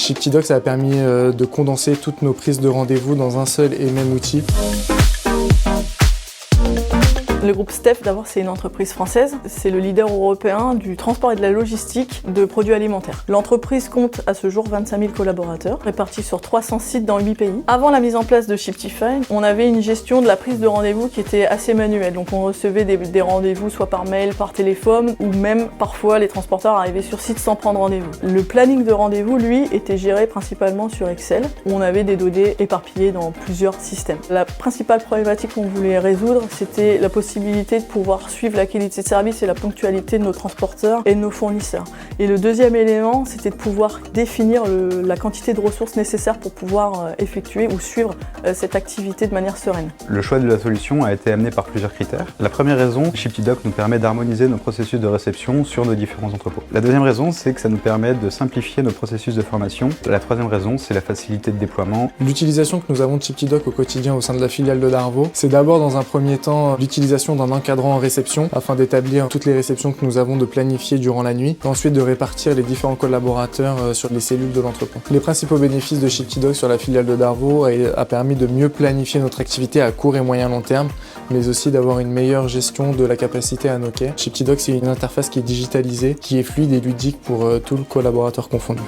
ShipTDoc, ça a permis de condenser toutes nos prises de rendez-vous dans un seul et même outil. Le groupe Stef, d'abord, c'est une entreprise française. C'est le leader européen du transport et de la logistique de produits alimentaires. L'entreprise compte à ce jour 25 000 collaborateurs, répartis sur 300 sites dans 8 pays. Avant la mise en place de Shiptify, on avait une gestion de la prise de rendez-vous qui était assez manuelle. Donc on recevait des rendez-vous soit par mail, par téléphone, ou même parfois les transporteurs arrivaient sur site sans prendre rendez-vous. Le planning de rendez-vous, lui, était géré principalement sur Excel, où on avait des données éparpillées dans plusieurs systèmes. La principale problématique qu'on voulait résoudre, c'était la possibilité de pouvoir suivre la qualité de service et la ponctualité de nos transporteurs et de nos fournisseurs. Et le deuxième élément, c'était de pouvoir définir la quantité de ressources nécessaires pour pouvoir effectuer ou suivre cette activité de manière sereine. Le choix de la solution a été amené par plusieurs critères. La première raison, ShipTDoc nous permet d'harmoniser nos processus de réception sur nos différents entrepôts. La deuxième raison, c'est que ça nous permet de simplifier nos processus de formation. La troisième raison, c'est la facilité de déploiement. L'utilisation que nous avons de ShipTDoc au quotidien au sein de la filiale de Darvaux, c'est d'abord dans un premier temps l'utilisation d'un encadrant en réception afin d'établir toutes les réceptions que nous avons de planifier durant la nuit, et ensuite de répartir les différents collaborateurs sur les cellules de l'entrepôt. Les principaux bénéfices de ShipTDoc sur la filiale de Darvaux a permis de mieux planifier notre activité à court et moyen long terme, mais aussi d'avoir une meilleure gestion de la capacité à nos quais. ShipTDoc, c'est une interface qui est digitalisée, qui est fluide et ludique pour tout le collaborateur confondu.